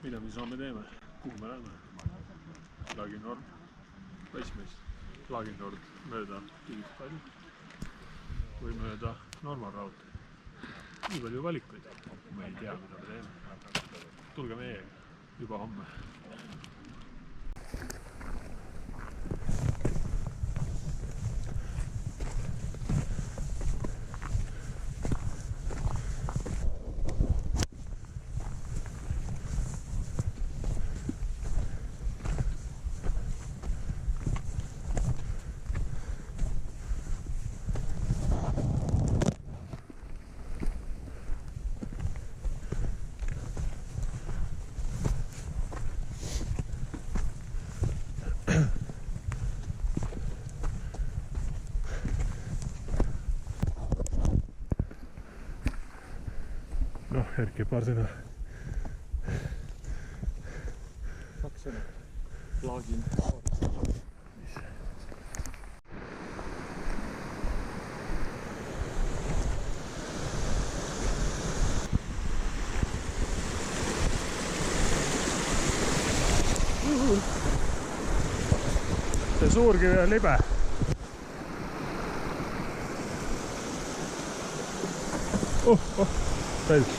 mida me siis homme teeme? Kuhu me läheme? Lagi Nord, Väismeist, Lagi Nord mööda Kivispalli või mööda Normal raudtee. Nii palju valikuid. Ma ei tea, mida me teeme. Tulge meiega juba homme. Erkki paar sõna. Kaks sõna. Lagin. See Suurkivi on libe. Päris.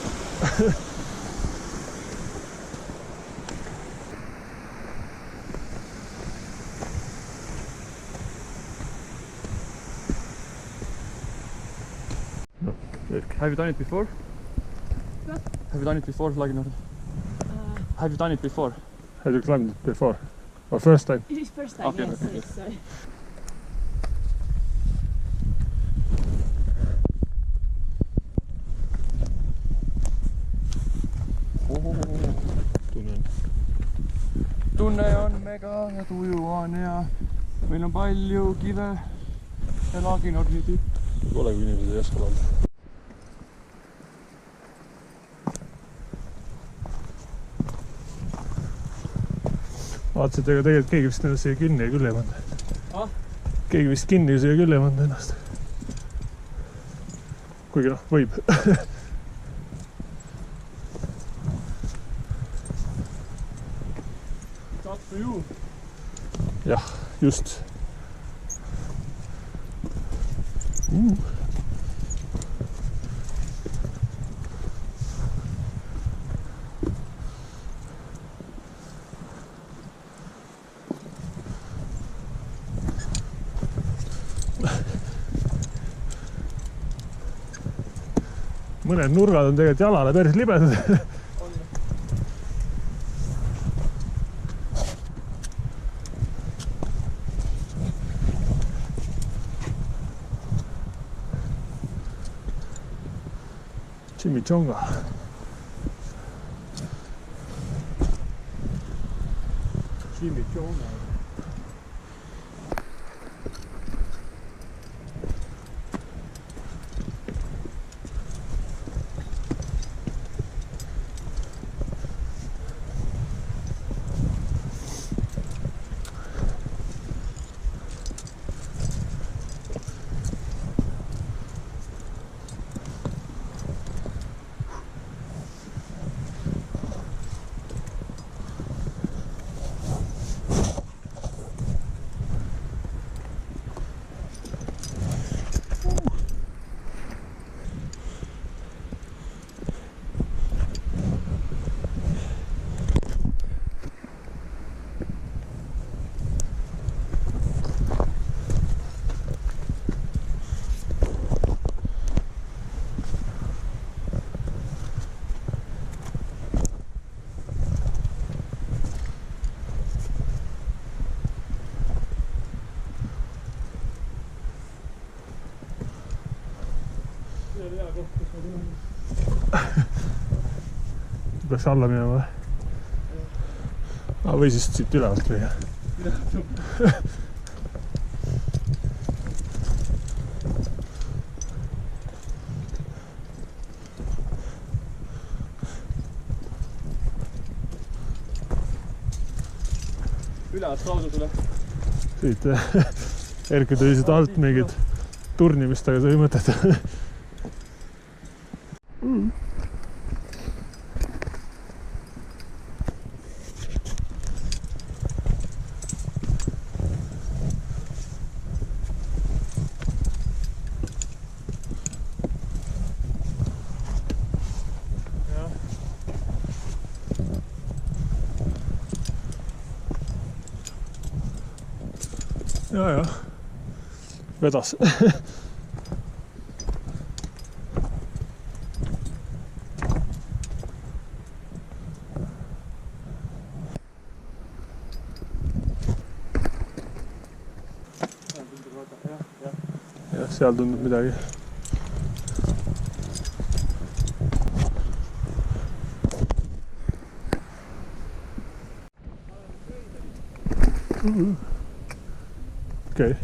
No, have you done it before? What? Have you done it before, Lagi Nord? Have you done it before? Have you climbed it before? Or first time? It is first time, Okay, yes. okay. Yes, sorry. Tunne on mega ja tuju on ja meil on palju kive ja Lagi Nordi tipp. Pole, kui inimesed ei oska laulda. Vaatasid, ega tegelikult keegi vist ennast siia kinni küll ei pannud. Keegi vist kinni siia küll ei pannud ennast. Kuigi noh, võib. Jah, just. Mõned nurgad on tegelikult jalale päris libedad. Chimichonga. Chimichonga. Peaks alla minema või? Või siis siit ülevalt või? Ülevalt lausa sulle. Siit Erki tõi siit alt mingid turnimist, aga see ei mõtet. Ja. Vedas. Jah, seal tundub midagi. Okei.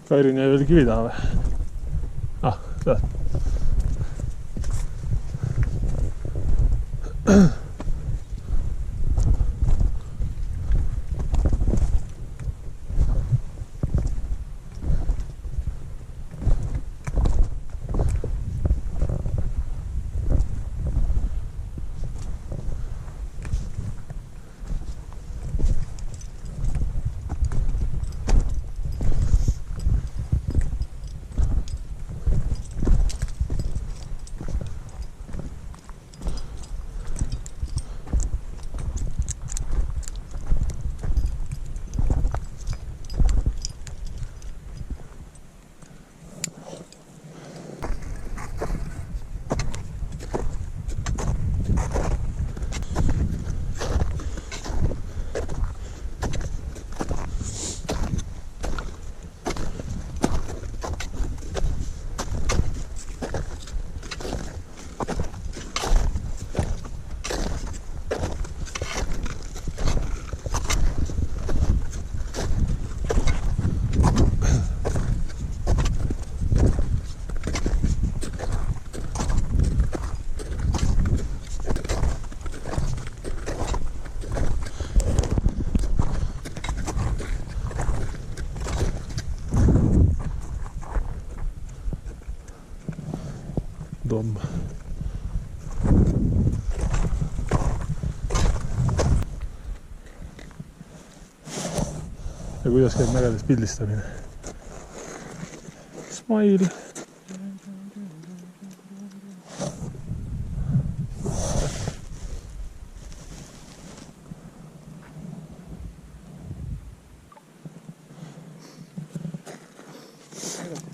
Kairin jäi veel kivi taha või? Ah, seal. Dom. Ja kuidas käib mägedes pildistamine? Smile.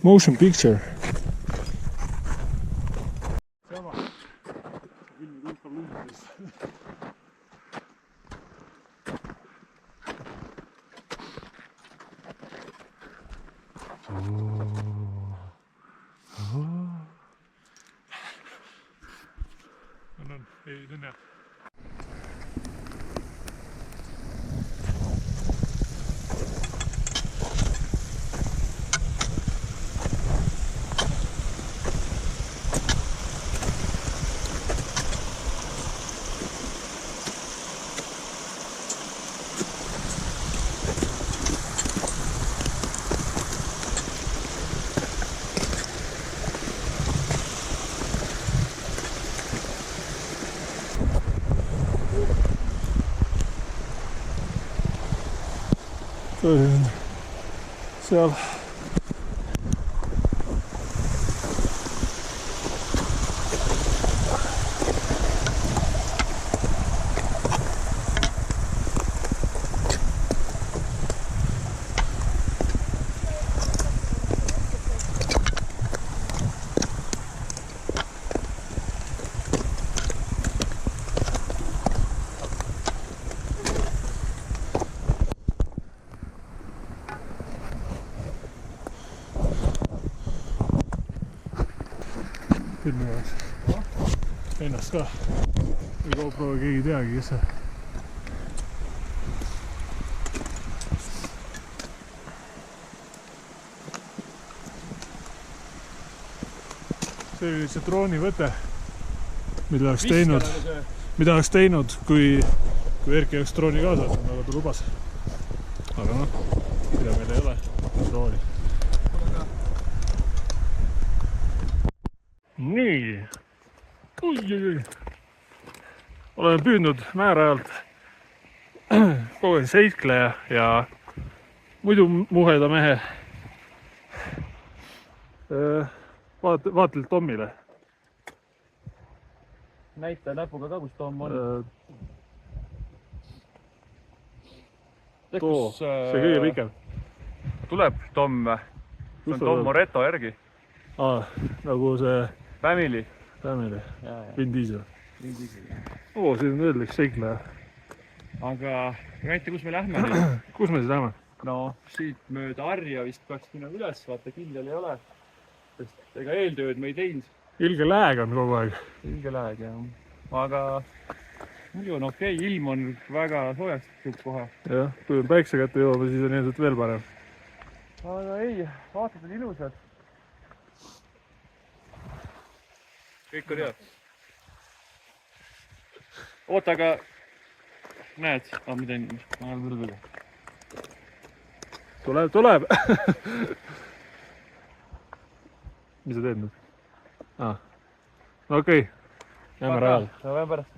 Motion picture. Ei, see on hea. Seal filmi jaoks. Ennast ka. Või GoPro'ga keegi ei teagi, kes see. See oli lihtsalt droonivõte, mida oleks teinud, kui Erki oleks drooni kaasa võtnud, nagu ta lubas. Aga noh, mida meil ei ole drooni. Nii, olen püüdnud määrajalt kogu aeg seikleja ja muidu muheda mehe vaatelt Tommile. näita näpuga ka, kus Tom on. Too, see kõige pikem. Tuleb Tom, see on Tom Moretto järgi. Nagu see Family. Vin Diesel. See on veel üks seikleja. Aga näita, kus me lähme nüüd. Kus me siis lähme? No, siit mööda Arja vist peaks minna üles, vaata kindel ei ole. Sest ega eeltööd me ei teinud. Ilge lääg on kogu aeg. Ilge lääg, jah. Aga muidu on okei, ilm on väga soojaks kohe. Jah, kui on päikse kätte jõuame, siis on ilmselt veel parem. Aga ei, vaatad on ilusad. Kõik on hea. Oota, aga näed, mida on? Tuleb! Mis sa teed nüüd? Okei. Jääme rajal. Jääme pärast.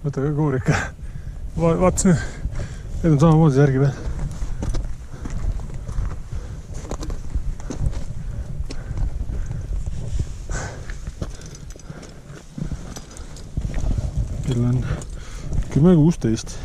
Võta ka kuur ikka. Vaatasin, need on samamoodi järgi veel. Kell on 10:16.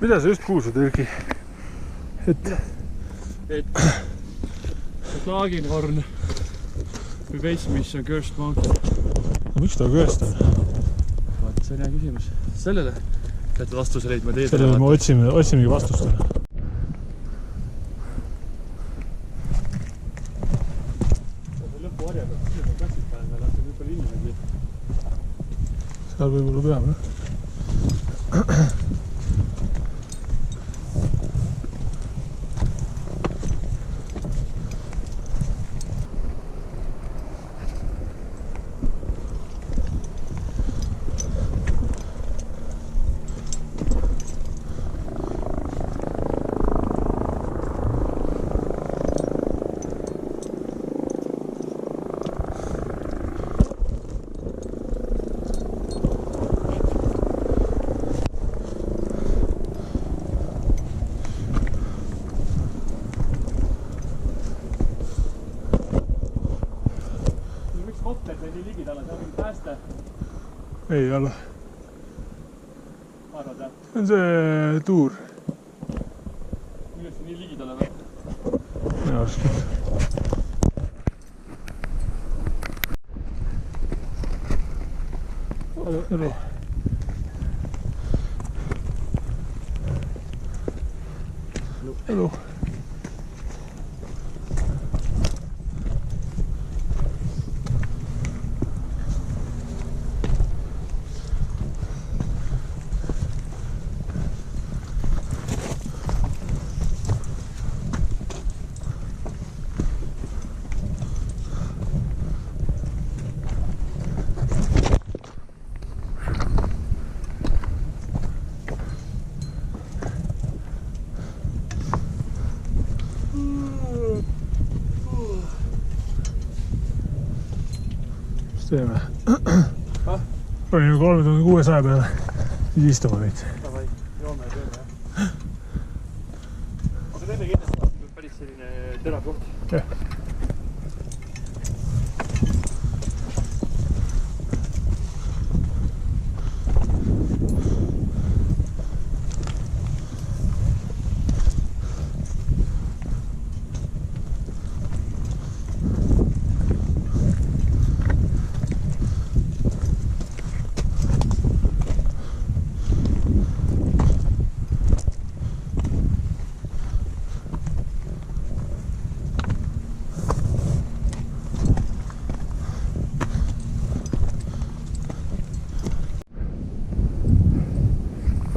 Mida sa just kuulsid, Erki? Et laaginhorn või veits, mis on Cursed Mountain. Miks ta Cursed on? Vaata, see on hea küsimus. Sellele peate vastuse leidma teedele. Sellele me otsimegi vastustele. Lõpu harja peab, siin on kassid päev, me laseme juba linnimegi. Seal võib-olla peame. Ei ole. See on see tuur. Millest see nii ligidale või? Minu arust. Elu. Elu. Teeme. Olin 3600 peale. Siis istume veits. Davai, joome ja teeme, jah. Aga teeme kindlasti päris selline terav koht. Jah.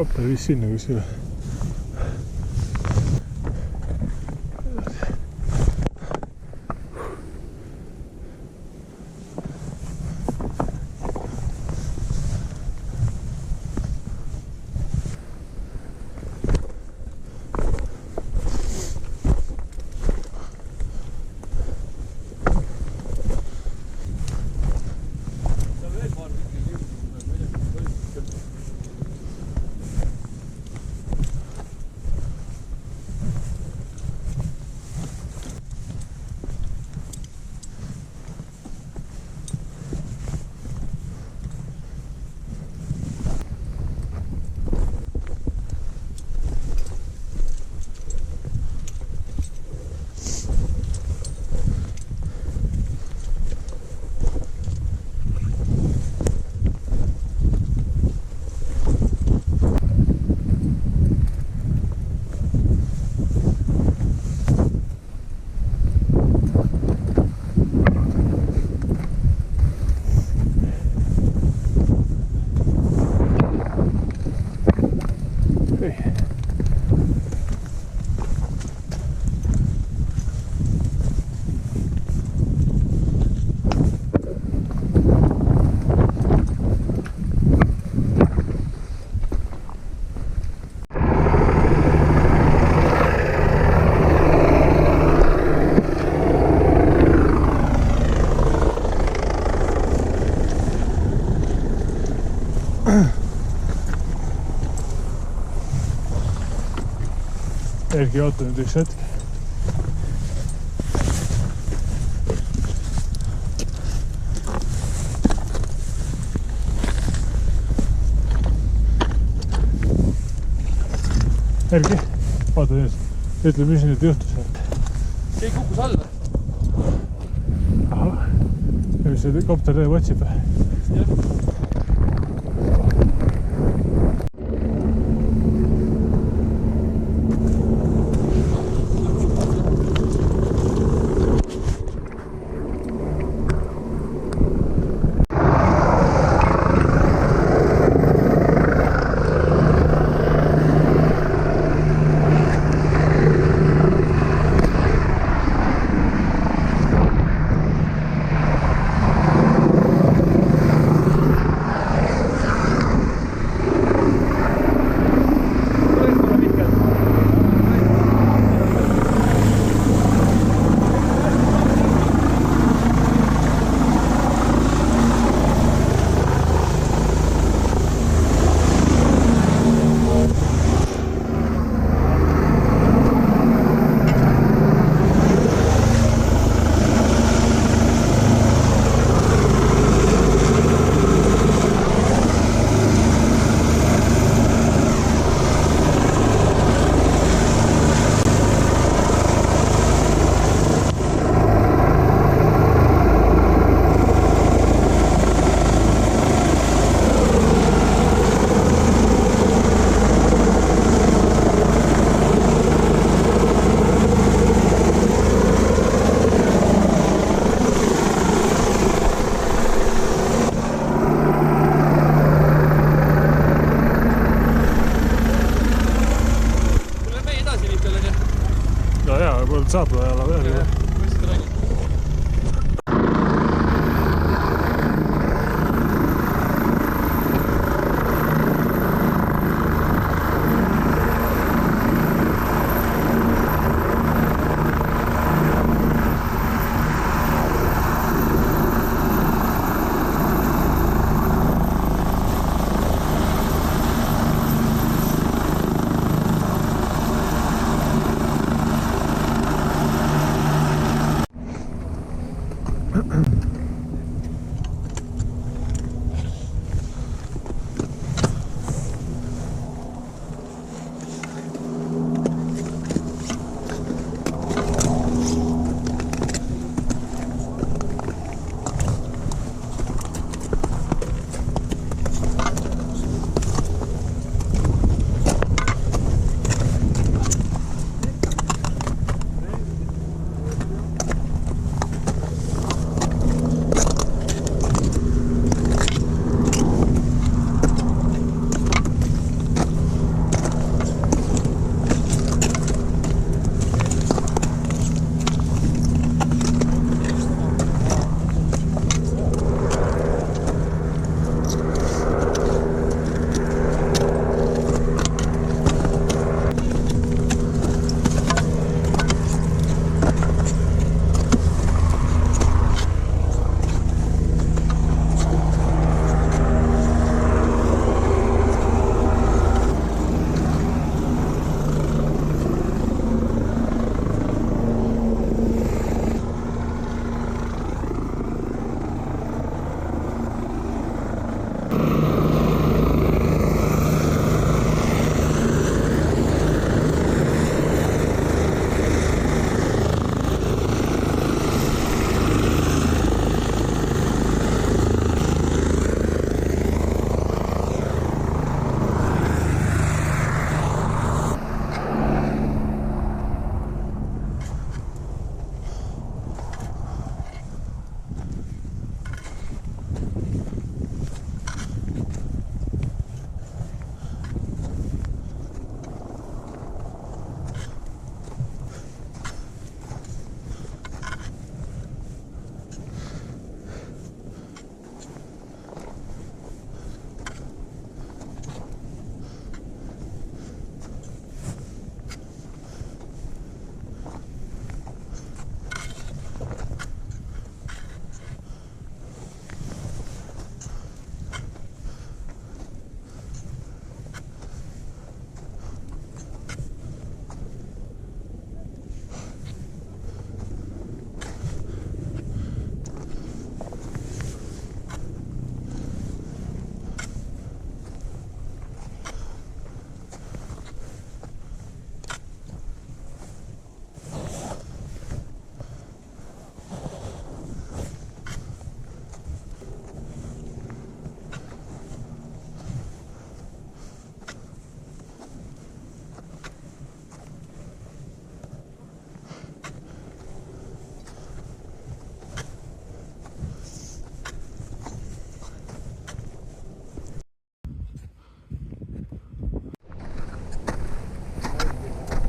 kapel viis sinna kusjuure. Erki, oota nüüd üks hetk. Erki, vaata nüüd, ütle, mis nüüd juhtus. Keegi kukkus alla. Ahah, ja mis see kopter teeb, otsib? Jah. Saab ajalla veel.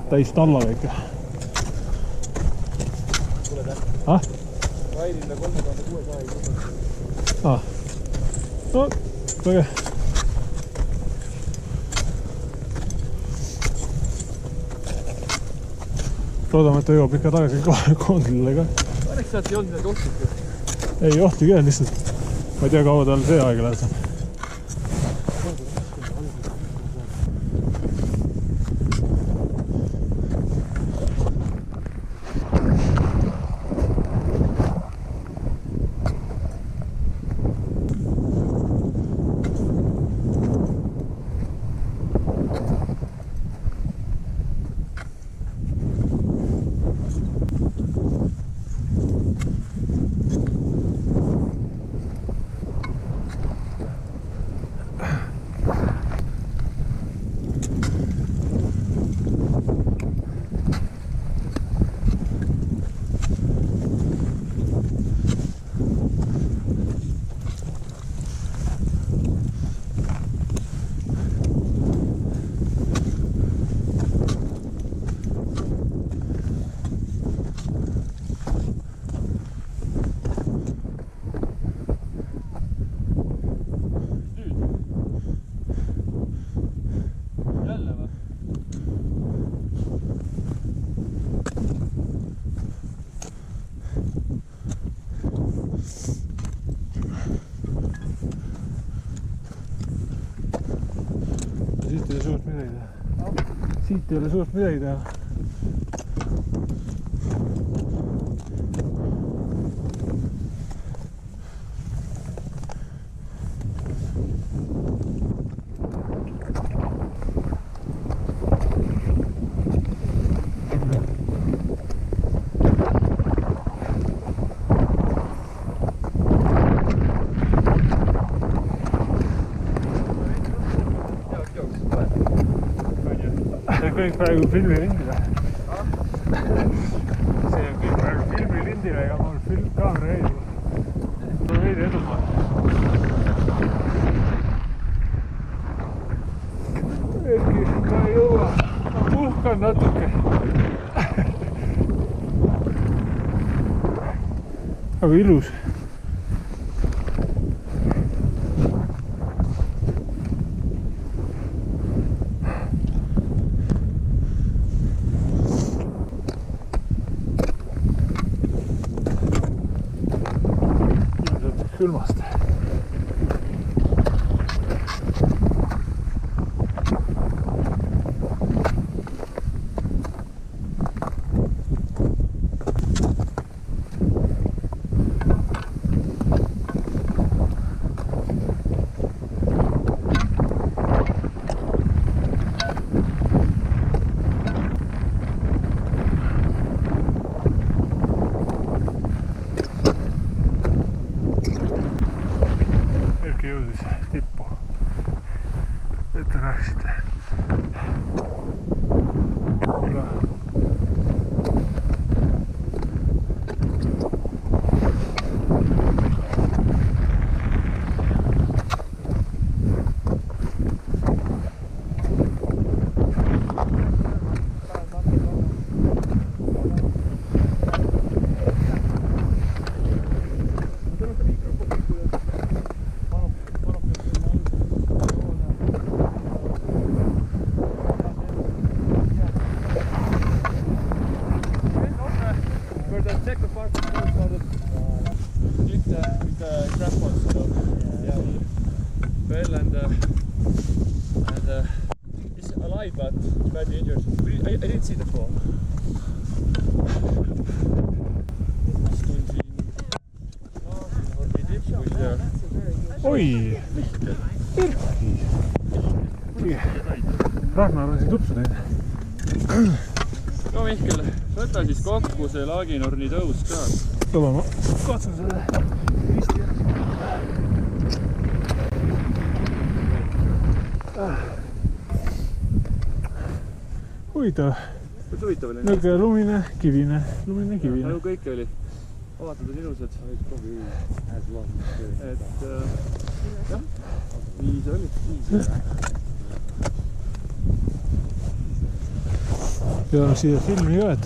täis tallaga ikka. Ah? Railile 3600 Ah. No, väga. Loodame, et ta jõuab ikka tagasi koondile ka. Õnneks sealt ei olnud midagi ohtlik. Ei ohtigi jah, lihtsalt ma ei tea, kaua tal see aega läheb. Siit ei ole suurt midagi teha. Kõik praegu filmilindile. See on kõik praegu filmilindile ja mul kaamera ees. See on veidi edumaa. Erki, ma ei jõua. Ma puhkan natuke. Aga ilus. Külmast. Jõudis tippu, et te näeksite. Well, and he's alive but badly injured. I didn't see the fall. Oi! Ragnar on siin tupsu teinud. No Mihkel, võta siis kokku see Laaginorni tõus ka. Tule ma katsun selle risti ära. Huvitav. Huvitav oli. Nõuke lumine, kivine. Nagu kõike oli. Avatud on ilusad. Et jah, nii see oli. ja siia filmi ka, et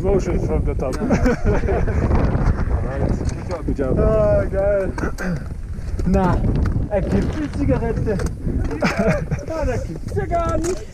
emotions from the top. Good job. Ah, geil. Na, er gibt die Zigarette. Ah, da gibt's ja gar nicht.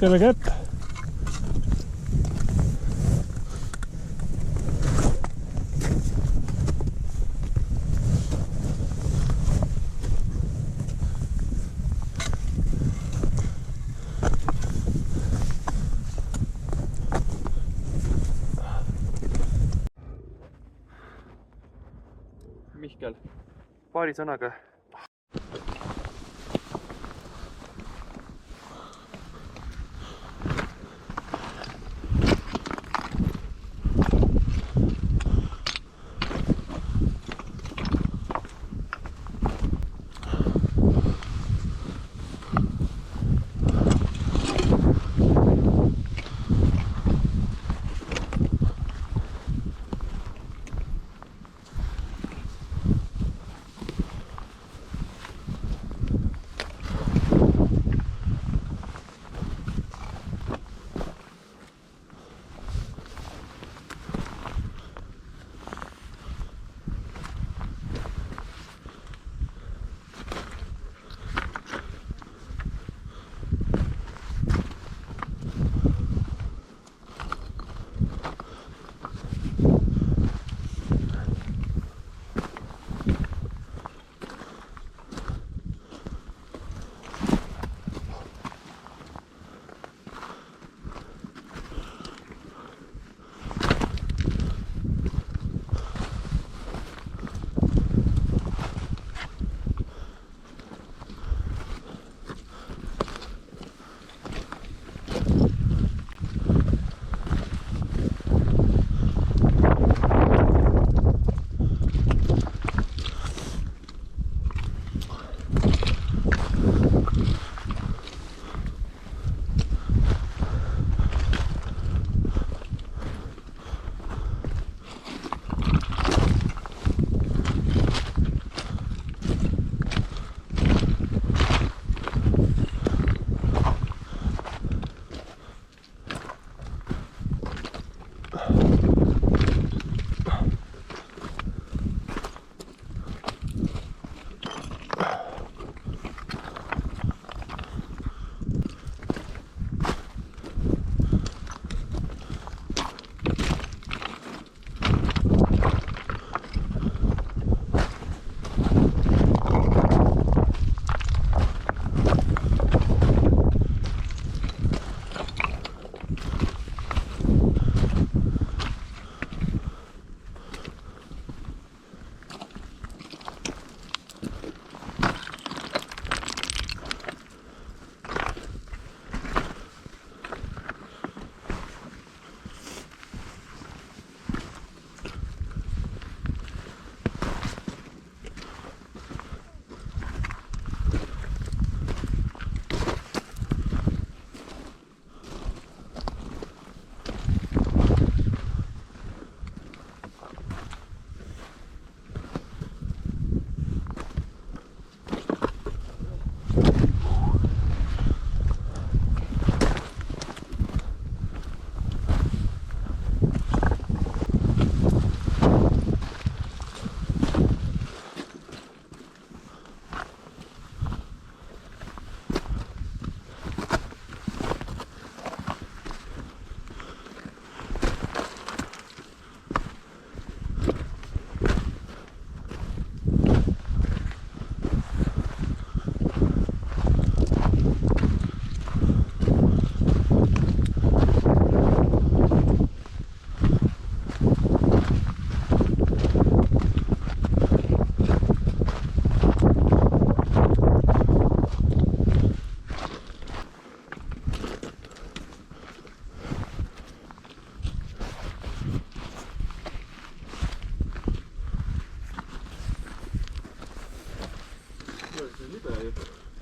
Kelle käpp. Mihkel, paari sõnaga.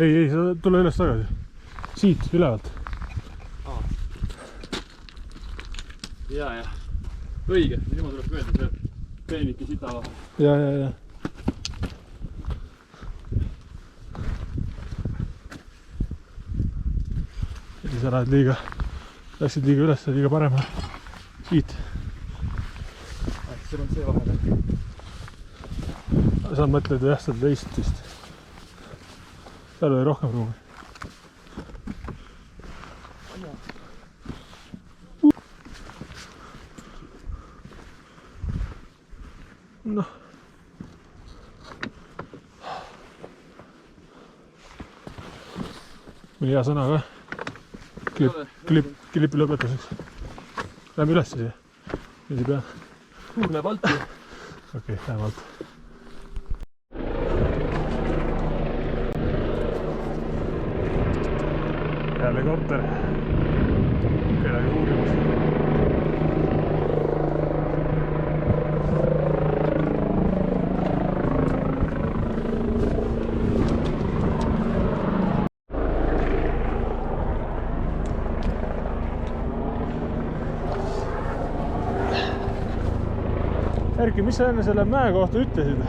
ei, sa tule üles tagasi. Siit, ülevalt. Ja. Õige, niimoodi tuleb öelda, see peenike sita vahel. Ja. Ja sa läksid liiga üles, liiga parema. Siit. Seal on see vahel. Sa mõtled jah, seda teist vist. Seal oli rohkem ruumi. Noh. Mõni hea sõna ka. Klipi lõpetuseks. Lähme üles siia. Nüüd ei pea. Tuur läheb alt. Okei, läheme alt. Jälle kopter. Kedagi uurimas. Erki, mis sa enne selle mäe kohta ütlesid? Me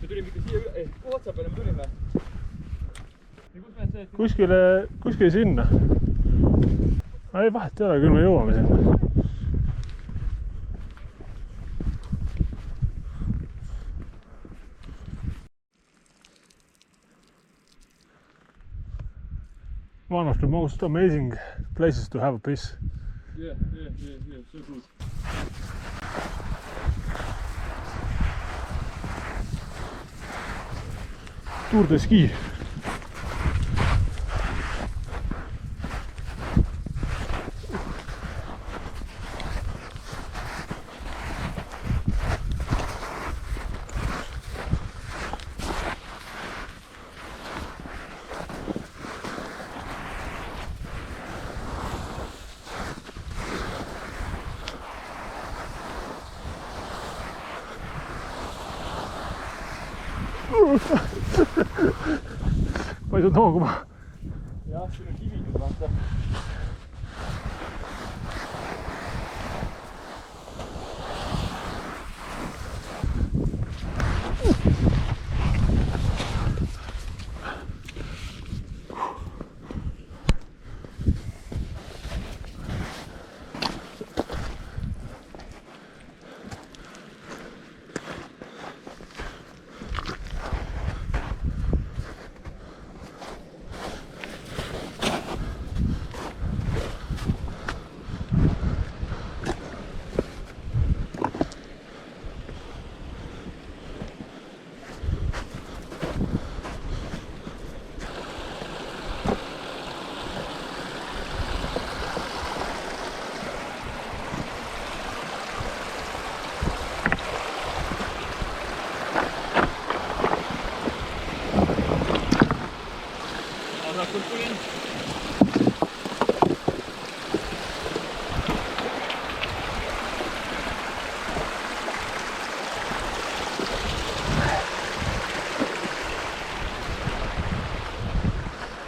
tulime ikka siia üle, kuhu otsa peale me tulime? Ja kus me see... Kuskile sinna. Ei, vahet ei ole, küll me jõuame sinna. One of the most amazing places to have a piss. Yeah, so good. Tour de ski. Paisud nooguma. Jah, siin on kivi nüüd vaata.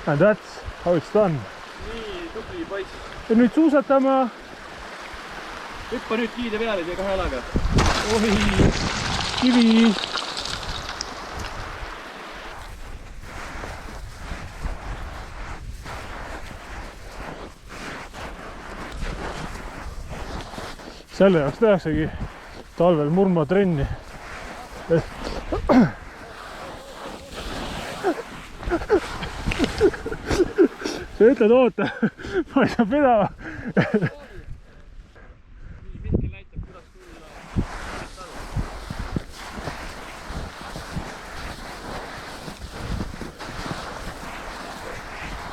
And that's how it's done. Nii, tubli poiss. Ja nüüd suusatama. Hüppa nüüd kiide peale siia kahe jalaga. Oi, kivi. Selle jaoks tehaksegi talvel murmatrenni. Sa ütled oota, ma ei saa pidama. Hetkel näitab, kuidas tulla.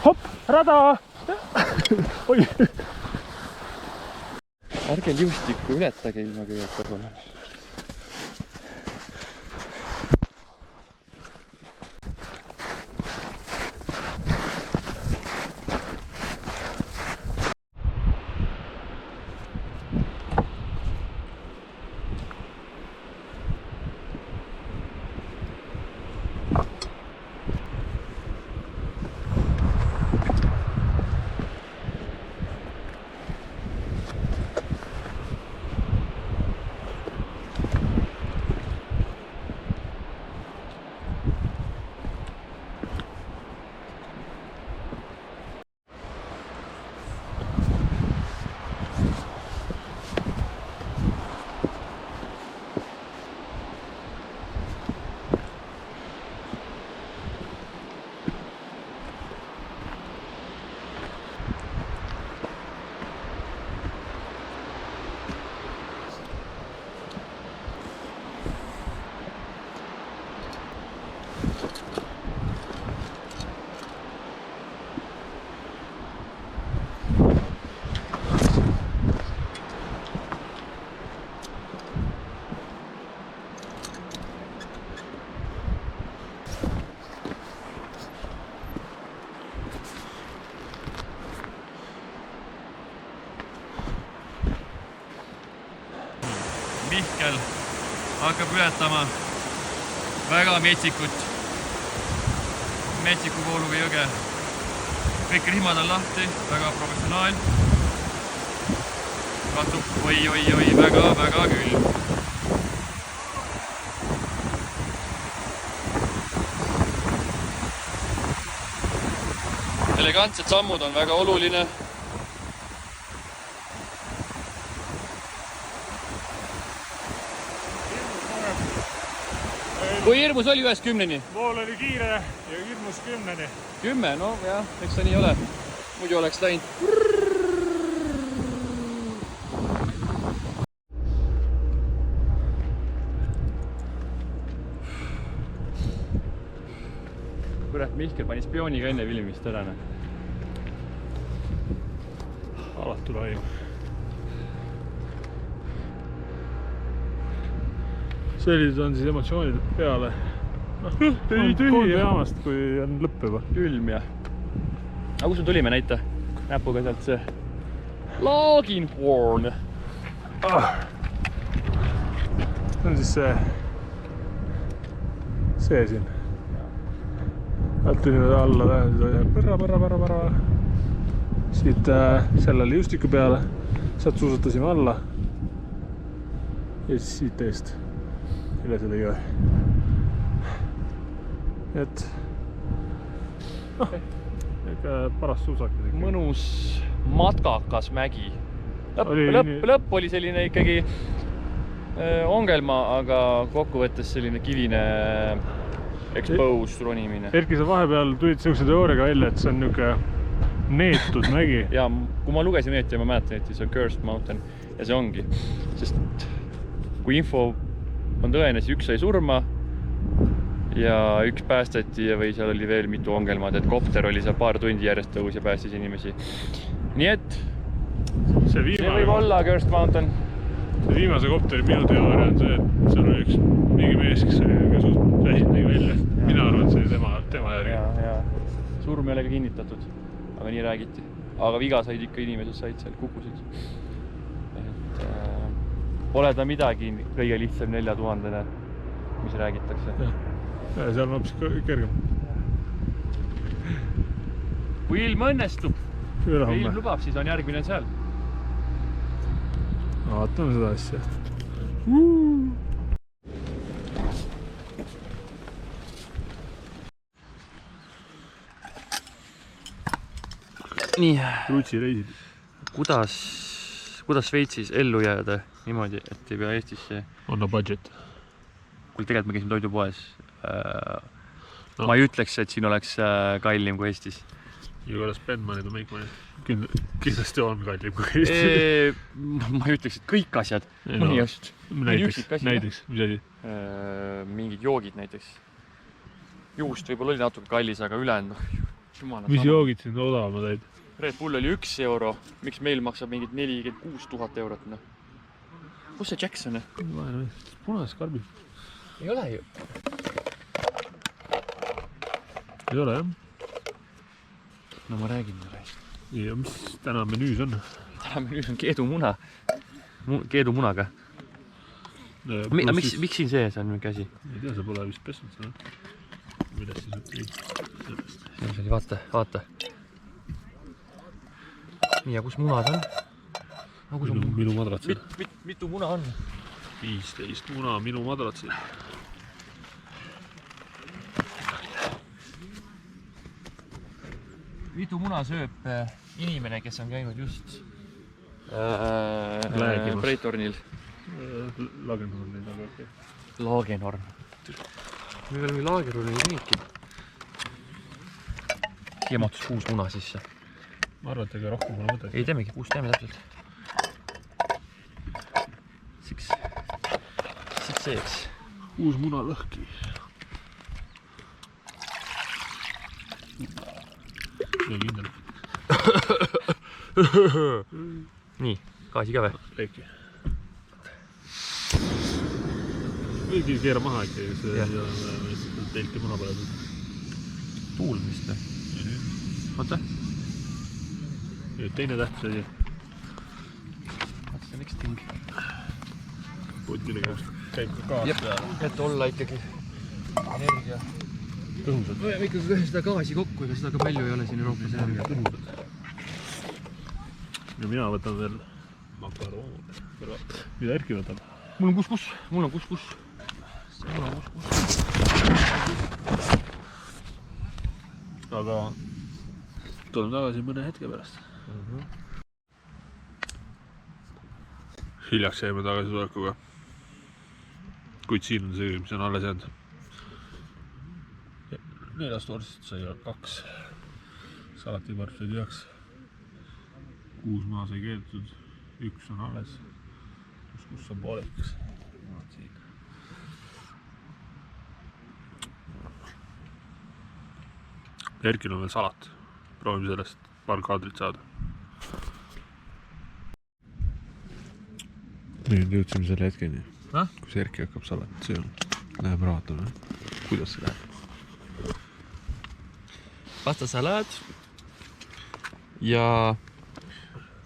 Hopp, rada! Oi! Ärge liustikku ületage ilma kõigepealt kõrvale. hakkab ületama väga metsiku vooluga jõge. Kõik rihmad on lahti, väga professionaal. Katsub, oi, väga külm. Elegantsed sammud on väga oluline. Kui hirmus oli 1-10-ni? Vool oli kiire ja hirmus 10-ni. 10, no jah, eks ta nii ole. Muidu oleks läinud. Kurat, Mihkel pani spiooniga enne filmist ära. Alatu laim. Sellised on siis emotsioonid peale. Tühi jaamast, kui on lõpp juba. Külm ja. Aga kus me tulime, näita? Näpuga sealt see Laginhorn. See on siis see siin. Alt tuli alla põrra. Siit sellele justiku peale. Sealt suusatasime alla. Ja siis siit eest. Üle seda jõe. Et paras suusakid. Mõnus matkakas mägi. Lõpp oli selline ikkagi ongelma, aga kokkuvõttes selline kivine exposed ronimine. Erki, sa vahepeal tulid sellise teooriaga välja, et see on niuke neetud mägi. Ja kui ma lugesin neeti ja ma mäletan, et see on Cursed Mountain ja see ongi. Sest kui info on tõene, siis üks sai surma ja üks päästati või seal oli veel mitu ongelmad, et kopter oli seal paar tundi järjest tõus ja päästis inimesi. Nii et see võib olla Cursed Mountain. See viimase kopteri minu teooria on see, et seal oli üks mingi mees, kes oli suht väsinud nägi välja. Mina arvan, et see oli tema järgi. Ja. Surm ei ole ka kinnitatud, aga nii räägiti. Aga viga said ikka inimesed said seal, kukkusid. Pole ta midagi kõige lihtsam 4000-ne, mis räägitakse. Ja seal on hoopis kergem. Kui ilm õnnestub, ilm lubab, siis on järgmine seal. Vaatame seda asja. Nii. Rutsi reisid. Kuidas Šveitsis ellu jääda niimoodi, et ei pea Eestisse... On no budget. Kui tegelikult me käisime toidupoes, ma ei ütleks, et siin oleks kallim kui Eestis. You gotta spend money to make money. Kindlasti on kallim kui Eestis. Ma ei ütleks, et kõik asjad. Mõni just. Näiteks, mis asi? Mingid joogid näiteks. Juust võib-olla oli natuke kallis, aga ülejäänud. Mis joogid siin odavamad olid? Red Bull oli €1. Miks meil maksab mingid 46 000 eurot? Kus see Jackson? Punas karbid. Ei ole ju. Ei ole, jah? No ma räägin teile. Ja mis täna menüüs on? Täna menüüs on keedumuna. Keedumunaga. Miks siin sees on mingi asi? Ei tea, see pole vist pesnud seda. Mida siis võtta? See oli, vaata. Nii, ja kus munad on? Minu madratsil. Mitu muna on? 15 muna minu madratsil. Mitu muna sööb inimene, kes on käinud just Breitornil? Lagenhornil, aga okei. Lagenhorn. Me oleme Lagenhornil riiki. Siia mahtus 6 muna sisse. Ma arvan, et ega rohkem pole mõtet. Ei teemegi, 6 teeme täpselt. Siks seeks. 6 muna lõhki. Ja kindel. Nii, gaasi ka või? Leeki. Võigi keera maha äkki, see telki muna peale. Tuul vist või? Oota. Teine täht oli. What's the next thing? Puud millega just. käib ka gaas peale. Et olla ikkagi energia. Tõhusad. No ja ikkagi seda gaasi kokku, ega seda ka palju ei ole siin Euroopas energia. Tõhusad. Ja mina võtan veel makaroon. Mida Erki võtab? Mul on kus. Mul on kus. Aga tuleme tagasi mõne hetke pärast. Hiljaks jäime tagasi tulekuga. Kuid siin on see, mis on alles jäänud. 4 torsist sai 2 salatiparfid üheks. 6 maa sai keedetud, 1 on alles. Kus on pooleks. Erkil on veel salat. Proovime sellest paar kaadrit saada. Nüüd jõudsime selle hetkeni, kus Erki hakkab salat sööma. Läheb vaatame, kuidas see läheb. Pastasalat ja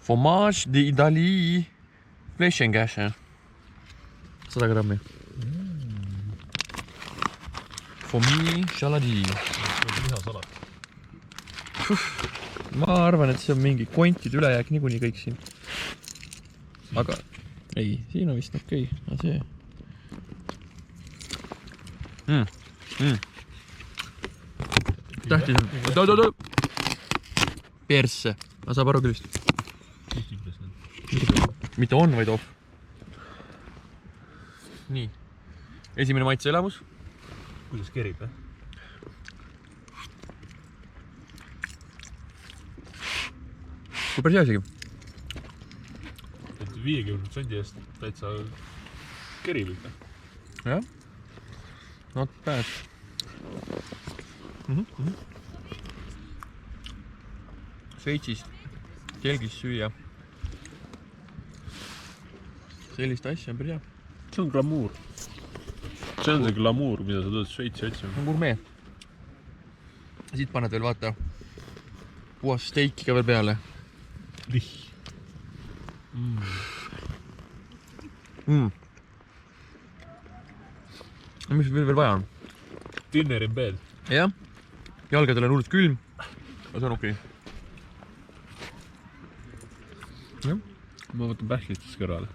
fromage d'Italie fleischenkäse 100 grammi. Fourmi chaladi. Lihasalat. Ma arvan, et see on mingi kontide ülejääk niikuinii kõik siin. Aga ei, siin on vist okei. See. Tähtis on. Persse. Ma saab aru küllist. Mitte on, vaid off. Nii. Esimene maitseelamus. Kuidas kerib, Kui päris hea isegi. 50% eest täitsa kerib ikka. Jah. Not bad. Šveitsis kelgis süüa. Sellist asja on päris hea. See on glamuur. See on see glamuur, mida sa tuled Šveitsi otsima. See on gurmee. Siit paned veel vaata puhas steiki ka veel peale. Mis veel vaja on? Dinner in bed. Jah. Jalgadel on hullult külm. Aga see on okei. Ma võtan pähklitest kõrvale.